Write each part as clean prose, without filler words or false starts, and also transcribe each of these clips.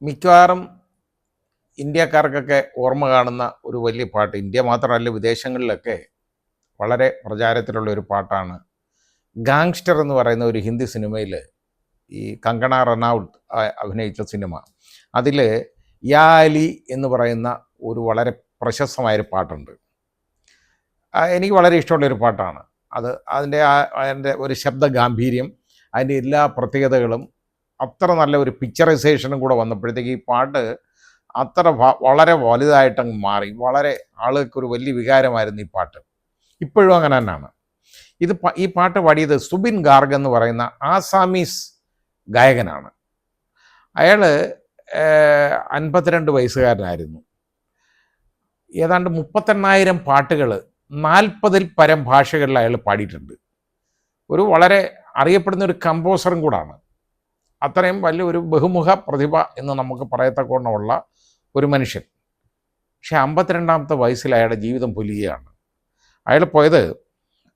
മിക്കവാറും ഇന്ത്യക്കാർക്കൊക്കെ ഓർമ്മ കാണുന്ന ഒരു വലിയ പാട്ട്, ഇന്ത്യ മാത്രമല്ല വിദേശങ്ങളിലൊക്കെ വളരെ പ്രചാരത്തിലുള്ള ഒരു പാട്ടാണ് ഗാങ്സ്റ്റർ എന്ന് പറയുന്ന ഒരു ഹിന്ദി സിനിമയിൽ ഈ കങ്കണ റണൌട്ട് അഭിനയിച്ച സിനിമ. അതിൽ യാ അലി എന്ന് പറയുന്ന ഒരു വളരെ പ്രശസ്തമായൊരു പാട്ടുണ്ട്. എനിക്ക് വളരെ ഇഷ്ടമുള്ളൊരു പാട്ടാണ് അത്. അതിൻ്റെ ഒരു ശബ്ദ ഗാംഭീര്യം, അതിൻ്റെ എല്ലാ പ്രത്യേകതകളും, അത്ര നല്ല ഒരു പിക്ചറൈസേഷനും കൂടെ വന്നപ്പോഴത്തേക്ക് ഈ പാട്ട് അത്ര വളരെ വലുതായിട്ടങ്ങ് മാറി. വളരെ ആളുകൾക്കൊരു വലിയ വികാരമായിരുന്നു ഈ പാട്ട്. ഇപ്പോഴും അങ്ങനെ തന്നെയാണ്. ഈ പാട്ട് പാടിയത് സുബിൻ ഗാർഗ് എന്ന് പറയുന്ന ആസാമീസ് ഗായകനാണ്. അയാൾ 52 വയസ്സുകാരനായിരുന്നു. ഏതാണ്ട് 38,000 പാട്ടുകൾ 40-ൽ പരം ഭാഷകളിൽ അയാൾ പാടിയിട്ടുണ്ട്. ഒരു വളരെ അറിയപ്പെടുന്ന ഒരു കമ്പോസറും കൂടാണ്. അത്രയും വലിയ ഒരു ബഹുമുഖ പ്രതിഭ എന്ന് നമുക്ക് പറയത്തക്കവണ്ണമുള്ള ഒരു മനുഷ്യൻ. പക്ഷെ 52-ാമത്തെ വയസ്സിൽ അയാളുടെ ജീവിതം പൊലിയുകയാണ്. അയാൾ പോയത്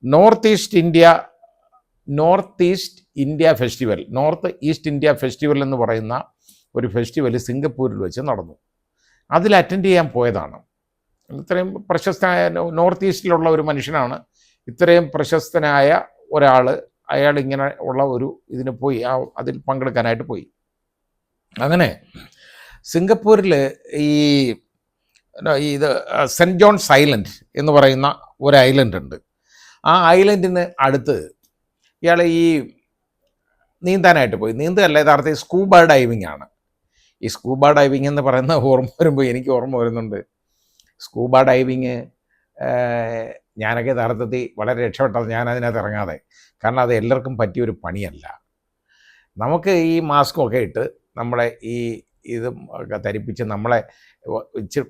നോർത്ത് ഈസ്റ്റ് ഇന്ത്യ ഫെസ്റ്റിവൽ എന്ന് പറയുന്ന ഒരു ഫെസ്റ്റിവൽ സിംഗപ്പൂരിൽ വെച്ച് നടന്നു. അതിൽ അറ്റൻഡ് ചെയ്യാൻ പോയതാണ്. ഇത്രയും പ്രശസ്തനായ നോർത്ത് ഈസ്റ്റിലുള്ള ഒരു മനുഷ്യനാണ്, ഇത്രയും പ്രശസ്തനായ ഒരാൾ, അയാൾ ഇങ്ങനെ ഉള്ള ഒരു ഇതിന് പോയി, അതിൽ പങ്കെടുക്കാനായിട്ട് പോയി. അങ്ങനെ സിംഗപ്പൂരിൽ ഇത് സെൻറ്റ് ജോൺസ് ഐലൻഡ് എന്ന് പറയുന്ന ഒരു ഐലൻഡ് ഉണ്ട്. ആ ഐലൻഡിന് അടുത്ത് ഇയാൾ ഈ നീന്താനായിട്ട് പോയി. നീന്തല്ല, യഥാർത്ഥത്തിൽ സ്കൂബ ഡൈവിംഗ് ആണ്. ഈ സ്കൂബ ഡൈവിംഗ് എന്ന് പറയുന്ന ഓർമ്മ വരുമ്പോൾ എനിക്ക് ഓർമ്മ വരുന്നുണ്ട് സ്കൂബ ഡൈവിങ്. ഞാനൊക്കെ യഥാർത്ഥത്തിൽ വളരെ രക്ഷപ്പെട്ടത് ഞാൻ അതിനകത്ത് ഇറങ്ങാതെ. കാരണം അത് എല്ലാവർക്കും പറ്റിയൊരു പണിയല്ല. നമുക്ക് ഈ മാസ്കൊക്കെ ഇട്ട് നമ്മളെ ഇതും ഒക്കെ ധരിപ്പിച്ച് നമ്മളെ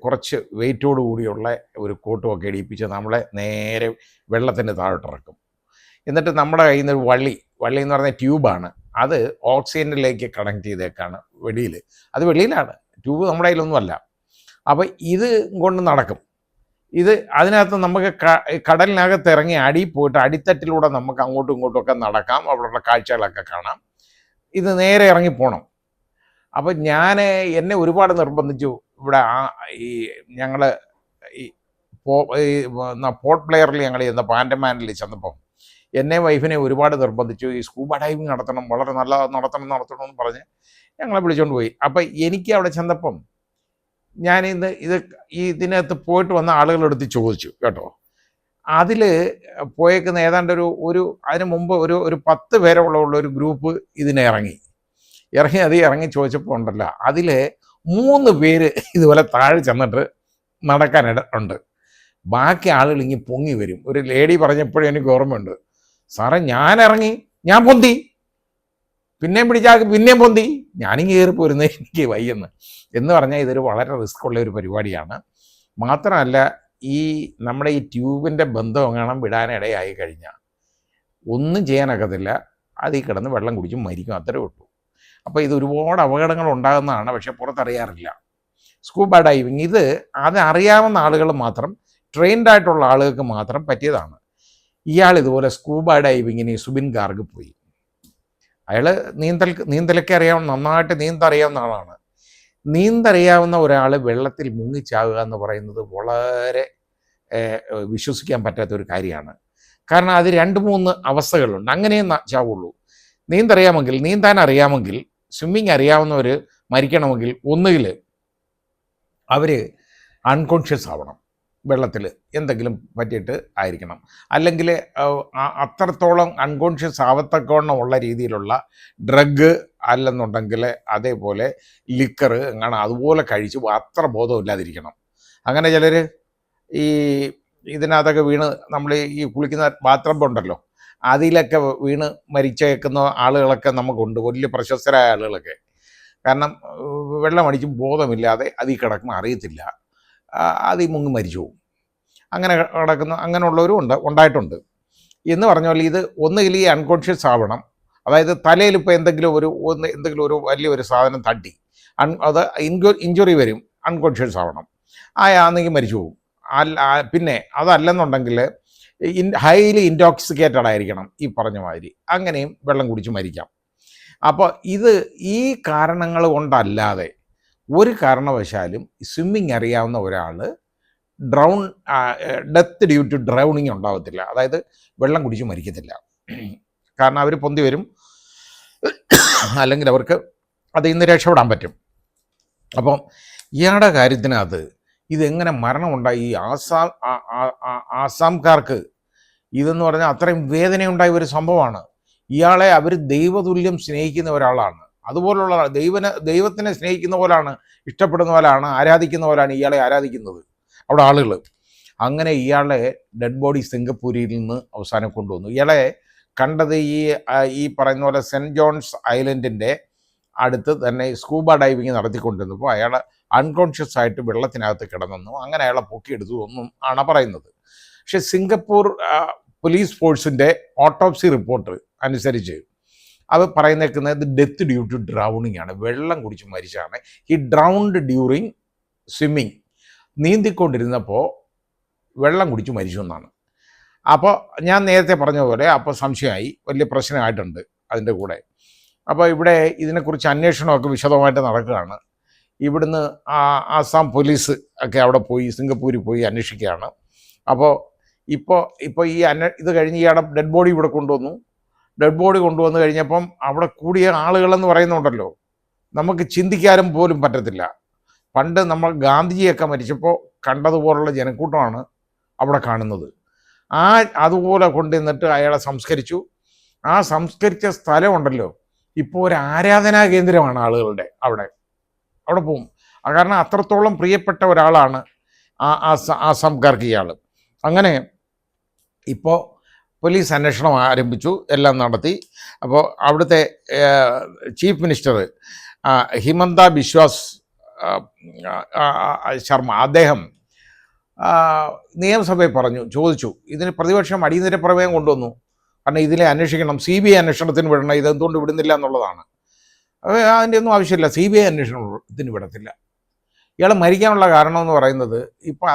കുറച്ച് വെയിറ്റോട് കൂടിയുള്ള ഒരു കോട്ടുമൊക്കെ ഇടിപ്പിച്ച് നമ്മളെ നേരെ വെള്ളത്തിൻ്റെ താഴോട്ടിറക്കും. എന്നിട്ട് നമ്മുടെ കയ്യിൽ നിന്ന് ഒരു വള്ളി എന്ന് പറയുന്ന ട്യൂബാണ്, അത് ഓക്സിജനിലേക്ക് കണക്ട് ചെയ്തേക്കാണ് വെളിയിൽ. അത് വെളിയിലാണ്, ട്യൂബ് നമ്മുടെ കയ്യിലൊന്നുമല്ല. അപ്പോൾ ഇത് കൊണ്ട് നടക്കും. അതിനകത്ത് നമുക്ക് കടലിനകത്ത് ഇറങ്ങി അടിയിൽ പോയിട്ട് അടിത്തട്ടിലൂടെ നമുക്ക് അങ്ങോട്ടും ഇങ്ങോട്ടും ഒക്കെ നടക്കാം, അവിടെയുള്ള കാഴ്ചകളൊക്കെ കാണാം. ഇത് നേരെ ഇറങ്ങിപ്പോണം. അപ്പം എന്നെ ഒരുപാട് നിർബന്ധിച്ചു. ഇവിടെ ഞങ്ങൾ പോർട്ട് പ്ലെയറിൽ ഞങ്ങൾ ചെന്ന പാൻഡമാനിൽ ചെന്നപ്പം എന്നെ വൈഫിനെ ഒരുപാട് നിർബന്ധിച്ചു. ഈ സ്കൂബ ഡൈവിങ് നടത്തണം, വളരെ നല്ല നടത്തണമെന്ന് പറഞ്ഞ് ഞങ്ങളെ വിളിച്ചുകൊണ്ട് പോയി. അപ്പം എനിക്ക് അവിടെ ചെന്നപ്പം ഇതിനകത്ത് പോയിട്ട് വന്ന ആളുകളെടുത്ത് ചോദിച്ചു കേട്ടോ. അതിൽ പോയേക്കുന്ന ഏതാണ്ട് അതിന് മുമ്പ് ഒരു 10 പേരുള്ള ഒരു ഗ്രൂപ്പ് ഇറങ്ങി ചോദിച്ചപ്പോൾ ഉണ്ടല്ലോ, അതിൽ 3 പേര് ഇതുപോലെ താഴെ ചെന്നിട്ട് നടക്കാനുണ്ട്. ബാക്കി ആളുകൾ ഇങ്ങനെ പൊങ്ങി വരും. ഒരു ലേഡി പറഞ്ഞപ്പോഴും എനിക്ക് ഓർമ്മയുണ്ട്, സാറേ ഞാൻ പൊന്തി, പിന്നെയും പിന്നെയും പൊന്തി, ഞാനിങ്ങ് കയറി പോരുന്നത് എനിക്ക് എന്ന് പറഞ്ഞാൽ ഇതൊരു വളരെ റിസ്ക് ഉള്ള ഒരു പരിപാടിയാണ്. മാത്രമല്ല നമ്മുടെ ഈ ട്യൂബിൻ്റെ ബന്ധം എങ്ങാനും വിടാനിടയായി കഴിഞ്ഞാൽ ഒന്നും ചെയ്യാനൊക്കത്തില്ല, അതിൽ കിടന്ന് വെള്ളം കുടിച്ച് മരിക്കും, അത്രേ ഉള്ളൂ. അപ്പോൾ ഇത് ഒരുപാട് അപകടങ്ങൾ ഉണ്ടാകുന്നതാണ്, പക്ഷെ പുറത്തറിയാറില്ല. സ്കൂബ ഡൈവിങ് അത് അറിയാവുന്ന ആളുകൾ മാത്രം, ട്രെയിൻഡ് ആയിട്ടുള്ള ആളുകൾക്ക് മാത്രം പറ്റിയതാണ്. ഇയാൾ ഇതുപോലെ സ്കൂബ ഡൈവിങ്ങിന് സുബിൻ ഗാർഗ് പോയി. അയാൾ നീന്തലൊക്കെ നന്നായിട്ട് നീന്തറിയാവുന്ന ആളാണ്. നീന്തറിയാവുന്ന ഒരാൾ വെള്ളത്തിൽ മുങ്ങിച്ചാവുക എന്ന് പറയുന്നത് വളരെ വിശ്വസിക്കാൻ പറ്റാത്തൊരു കാര്യമാണ്. കാരണം അത് 2-3 അവസ്ഥകളുണ്ട്, അങ്ങനെയും ചാവുള്ളൂ. നീന്താൻ അറിയാമെങ്കിൽ, സ്വിമ്മിങ് അറിയാവുന്നവർ മരിക്കണമെങ്കിൽ ഒന്നുകിൽ അവർ അൺകോൺഷ്യസ് ആവണം, വെള്ളത്തിൽ എന്തെങ്കിലും പറ്റിയിട്ട് ആയിരിക്കണം, അല്ലെങ്കിൽ അത്രത്തോളം അൺകോൺഷ്യസ് ആവത്തക്കവണ്ണം ഉള്ള രീതിയിലുള്ള ഡ്രഗ്, അല്ലെന്നുണ്ടെങ്കിൽ അതേപോലെ ലിക്കർ അതുപോലെ കഴിച്ച് അത്ര ബോധമില്ലാതിരിക്കണം. അങ്ങനെ ചിലർ ഇതിനകത്തൊക്കെ വീണ്, നമ്മൾ ഈ കുളിക്കുന്ന ബാത്റൂം ഉണ്ടല്ലോ, അതിലൊക്കെ വീണ് മരിച്ചേക്കുന്ന ആളുകളൊക്കെ നമുക്കുണ്ട്, വലിയ പ്രശസ്തരായ ആളുകളൊക്കെ. കാരണം വെള്ളമടിക്കും ബോധമില്ലാതെ അതിൽ കിടക്കുന്ന അറിയത്തില്ല, അതിൽ മുങ്ങി മരിച്ചു പോകും. അങ്ങനെ കിടക്കുന്ന അങ്ങനെയുള്ളവരും ഉണ്ടായിട്ടുണ്ട്. എന്ന് പറഞ്ഞ പോലെ ഇത് ഒന്നുകിൽ ഈ അൺകോൺഷ്യസ് ആവണം, അതായത് തലയിൽ ഇപ്പോൾ എന്തെങ്കിലും ഒരു വലിയൊരു സാധനം തട്ടി അത് ഇഞ്ചുറി വരും, അൺകോൺഷ്യസ് ആവണം, ആണെങ്കിൽ മരിച്ചു പോകും. പിന്നെ അതല്ലെന്നുണ്ടെങ്കിൽ ഹൈലി ഇൻടോക്സിക്കേറ്റഡ് ആയിരിക്കണം, ഈ പറഞ്ഞ മാതിരി, അങ്ങനെയും വെള്ളം കുടിച്ച് മരിക്കാം. അപ്പോൾ ഈ കാരണങ്ങൾ കൊണ്ടല്ലാതെ ഒരു കാരണവശാലും സ്വിമ്മിങ് അറിയാവുന്ന ഒരാൾ ഡെത്ത് ഡ്യൂ ടു ഡ്രൗണിങ് ഉണ്ടാകത്തില്ല. അതായത് വെള്ളം കുടിച്ച് മരിക്കത്തില്ല. കാരണം അവർ പൊന്തി വരും, അല്ലെങ്കിൽ അവർക്ക് അതിൽ നിന്ന് രക്ഷപ്പെടാൻ പറ്റും. അപ്പം ഇയാളുടെ കാര്യത്തിനകത്ത് ഇതെങ്ങനെ മരണമുണ്ടായി? ഈ ആസാംകാർക്ക് ഇതെന്ന് പറഞ്ഞാൽ അത്രയും വേദനയുണ്ടായ ഒരു സംഭവമാണ്. ഇയാളെ അവർ ദൈവതുല്യം സ്നേഹിക്കുന്ന ഒരാളാണ്. അതുപോലുള്ള ദൈവത്തിനെ സ്നേഹിക്കുന്ന പോലാണ്, ഇഷ്ടപ്പെടുന്ന പോലാണ്, ആരാധിക്കുന്ന പോലാണ് ഇയാളെ ആരാധിക്കുന്നത് അവിടെ ആളുകൾ. അങ്ങനെ ഇയാളെ ഡെഡ് ബോഡി സിംഗപ്പൂരിൽ നിന്ന് അവസാനം കൊണ്ടുവന്നു. ഇയാളെ കണ്ടത് ഈ പറയുന്ന പോലെ സെൻറ്റ് ജോൺസ് ഐലൻഡിൻ്റെ അടുത്ത് തന്നെ സ്കൂബ ഡൈവിങ് നടത്തിക്കൊണ്ടിരുന്നപ്പോൾ അയാൾ അൺകോൺഷ്യസ് ആയിട്ട് വെള്ളത്തിനകത്ത് കിടന്നു. അങ്ങനെ അയാളെ പൊക്കിയെടുത്തു എന്നും ആണ് പറയുന്നത്. പക്ഷെ സിംഗപ്പൂർ പോലീസ് ഫോഴ്സിൻ്റെ ഓട്ടോപ്സി റിപ്പോർട്ട് അനുസരിച്ച് അത് പറയുന്നേക്കുന്നത് ഡെത്ത് ഡ്യൂ ടു ഡ്രൗണിങ് ആണ്. വെള്ളം കുടിച്ച് മരിച്ചാണ്. ഈ ഡ്രൗണ്ട് ഡ്യൂറിങ് സ്വിമ്മിങ്, നീന്തിക്കൊണ്ടിരുന്നപ്പോൾ വെള്ളം കുടിച്ച് മരിച്ചു എന്നാണ്. അപ്പോൾ ഞാൻ നേരത്തെ പറഞ്ഞ പോലെ അപ്പോൾ സംശയമായി, വലിയ പ്രശ്നമായിട്ടുണ്ട് അതിൻ്റെ കൂടെ. അപ്പോൾ ഇവിടെ ഇതിനെക്കുറിച്ച് അന്വേഷണമൊക്കെ വിശദമായിട്ട് നടക്കുകയാണ്. ഇവിടുന്ന് ആസാം പോലീസ് ഒക്കെ അവിടെ പോയി, സിംഗപ്പൂരിൽ പോയി അന്വേഷിക്കുകയാണ്. അപ്പോൾ ഇപ്പോൾ ഇത് കഴിഞ്ഞ് ഇയാളുടെ ഡെഡ് ബോഡി ഇവിടെ കൊണ്ടുവന്നു. ഡെഡ് ബോഡി കൊണ്ടുവന്നു കഴിഞ്ഞപ്പം അവിടെ കൂടിയ ആളുകളെന്ന് പറയുന്നുണ്ടല്ലോ, നമുക്ക് ചിന്തിക്കാനും പോലും പറ്റത്തില്ല. പണ്ട് നമ്മൾ ഗാന്ധിജിയൊക്കെ മരിച്ചപ്പോൾ കണ്ടതുപോലുള്ള ജനക്കൂട്ടമാണ് അവിടെ കാണുന്നത്. അതുപോലെ കൊണ്ടുവന്നിട്ട് അയാളെ സംസ്കരിച്ചു. ആ സംസ്കരിച്ച സ്ഥലമുണ്ടല്ലോ, ഇപ്പോൾ ഒരു ആരാധനാ കേന്ദ്രമാണ് ആളുകളുടെ. അവിടെ പോവും. കാരണം അത്രത്തോളം പ്രിയപ്പെട്ട ഒരാളാണ് ആസാംകാർക്ക് ഇയാൾ. അങ്ങനെ ഇപ്പോൾ പോലീസ് അന്വേഷണം ആരംഭിച്ചു, എല്ലാം നടത്തി. അപ്പോൾ അവിടുത്തെ ചീഫ് മിനിസ്റ്റർ ഹിമന്ത ബിശ്വാസ് ശർമ്മ, അദ്ദേഹം നിയമസഭയിൽ ചോദിച്ചു, ഇതിന് പ്രതിപക്ഷം അടിയന്തര പ്രമേയം കൊണ്ടുവന്നു. കാരണം ഇതിലെ അന്വേഷിക്കണം, CBI അന്വേഷണത്തിന് വിടണം, ഇതെന്തുകൊണ്ട് വിടുന്നില്ല എന്നുള്ളതാണ്. അതിൻ്റെ ഒന്നും ആവശ്യമില്ല, CBI അന്വേഷണത്തിന് വിടത്തില്ല. ഇയാൾ മരിക്കാനുള്ള കാരണം എന്ന് പറയുന്നത് ഇപ്പോൾ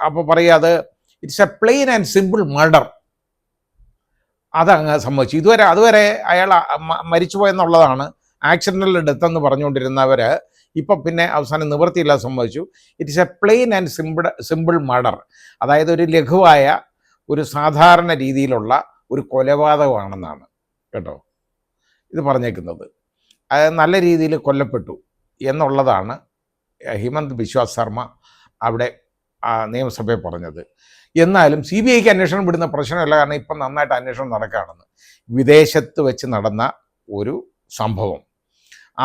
അപ്പോൾ പറയുക, it's a plain and simple murder. അതങ്ങ് സമ്മതിച്ചു. അതുവരെ അയാൾ മരിച്ചുപോയെന്നുള്ളതാണ് ആക്സിഡൻ്റൽ ഡെത്ത് എന്ന് പറഞ്ഞുകൊണ്ടിരുന്നവർ ഇപ്പം പിന്നെ അവസാനം നിവൃത്തിയില്ല സമ്മതിച്ചു. It's a plain and simple murder. അതായത് ഒരു ലഘുവായ, ഒരു സാധാരണ രീതിയിലുള്ള ഒരു കൊലപാതകമാണെന്നാണ് കേട്ടോ ഇത് പറഞ്ഞേക്കുന്നത്. നല്ല രീതിയിൽ കൊല്ലപ്പെട്ടു എന്നുള്ളതാണ് ഹിമന്ത് ബിശ്വാസ് ശർമ്മ അവിടെ നിയമസഭയിൽ പറഞ്ഞത്. എന്നാലും CBIക്ക് അന്വേഷണം വിടുന്ന പ്രശ്നമല്ല, കാരണം ഇപ്പം നന്നായിട്ട് അന്വേഷണം നടക്കുകയാണെന്ന്. വിദേശത്ത് വെച്ച് നടന്ന ഒരു സംഭവം,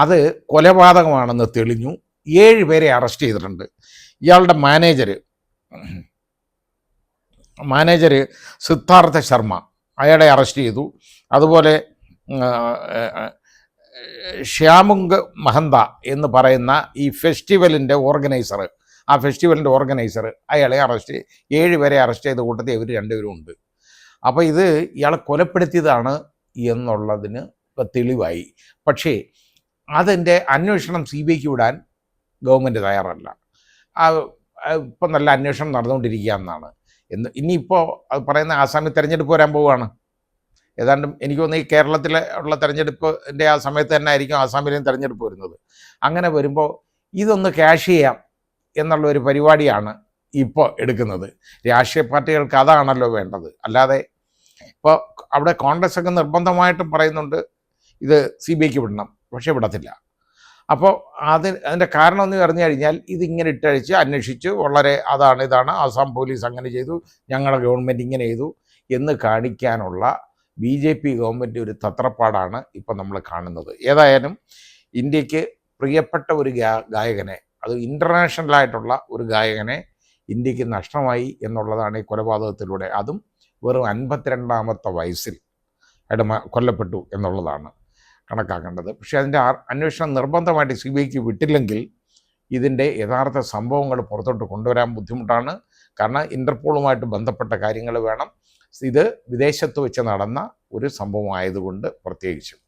അത് കൊലപാതകമാണെന്ന് തെളിഞ്ഞു. 7 പേരെ അറസ്റ്റ് ചെയ്തിട്ടുണ്ട്. ഇയാളുടെ മാനേജർ സിദ്ധാർത്ഥ ശർമ്മ, അയാളെ അറസ്റ്റ് ചെയ്തു. അതുപോലെ ശ്യാമുങ് മഹന്ത എന്ന് പറയുന്ന ഈ ഫെസ്റ്റിവലിൻ്റെ ഓർഗനൈസർ, അയാളെ 7 പേരെ അറസ്റ്റ് ചെയ്ത കൂട്ടത്തിൽ ഇവർ 2 പേരും ഉണ്ട്. അപ്പോൾ ഇത് ഇയാളെ കൊലപ്പെടുത്തിയതാണ് എന്നുള്ളതിന് തെളിവായി. പക്ഷേ അതിൻ്റെ അന്വേഷണം CBIക്ക് വിടാൻ ഗവൺമെൻറ് തയ്യാറല്ല. ഇപ്പം നല്ല അന്വേഷണം നടന്നുകൊണ്ടിരിക്കുക എന്നാണ്. ഇനിയിപ്പോൾ അത് പറയുന്ന ആസാമിൽ തെരഞ്ഞെടുപ്പ് വരാൻ പോവുകയാണ്. ഏതാണ്ട് എനിക്ക് തോന്നുന്നു ഈ കേരളത്തിലെ ഉള്ള തെരഞ്ഞെടുപ്പിൻ്റെ ആ സമയത്ത് തന്നെ ആയിരിക്കും ആസാമിലെയും തെരഞ്ഞെടുപ്പ് വരുന്നത്. അങ്ങനെ വരുമ്പോൾ ഇതൊന്ന് ക്യാഷ് ചെയ്യാം എന്നുള്ള ഒരു പരിപാടിയാണ് ഇപ്പോൾ എടുക്കുന്നത്. രാഷ്ട്രീയ പാർട്ടികൾക്ക് അതാണല്ലോ വേണ്ടത്. അല്ലാതെ ഇപ്പോൾ അവിടെ കോൺഗ്രസ് ഒക്കെ നിർബന്ധമായിട്ടും പറയുന്നുണ്ട് ഇത് CBIക്ക് വിടണം, പക്ഷേ വിടത്തില്ല. അപ്പോൾ അതിൻ്റെ കാരണം എന്ന് പറഞ്ഞു കഴിഞ്ഞാൽ ഇതിങ്ങനെ ഇട്ടഴിച്ച് അന്വേഷിച്ച് വളരെ ഇതാണ് ആസാം പോലീസ് അങ്ങനെ ചെയ്തു, ഞങ്ങളുടെ ഗവൺമെൻറ് ഇങ്ങനെ ചെയ്തു എന്ന് കാണിക്കാനുള്ള BJP ഗവൺമെൻറ് ഒരു തത്രപ്പാടാണ് ഇപ്പം നമ്മൾ കാണുന്നത്. ഏതായാലും ഇന്ത്യക്ക് പ്രിയപ്പെട്ട ഒരു ഗായകനെ, അത് ഇൻ്റർനാഷണലായിട്ടുള്ള ഒരു ഗായകനെ ഇന്ത്യക്ക് നഷ്ടമായി എന്നുള്ളതാണ് ഈ കൊലപാതകത്തിലൂടെ. അതും വെറും 52ാമത്തെ വയസ്സിൽ അയാൾ കൊല്ലപ്പെട്ടു എന്നുള്ളതാണ് കണക്കാക്കേണ്ടത്. പക്ഷേ അതിൻ്റെ അന്വേഷണം നിർബന്ധമായിട്ട് CBIക്ക് വിട്ടില്ലെങ്കിൽ ഇതിൻ്റെ യഥാർത്ഥ സംഭവങ്ങൾ പുറത്തോട്ട് കൊണ്ടുവരാൻ ബുദ്ധിമുട്ടാണ്. കാരണം ഇൻ്റർപോളുമായിട്ട് ബന്ധപ്പെട്ട കാര്യങ്ങൾ വേണം. ഇത് വിദേശത്ത് വെച്ച് നടന്ന ഒരു സംഭവമായതുകൊണ്ട് പ്രത്യേകിച്ചും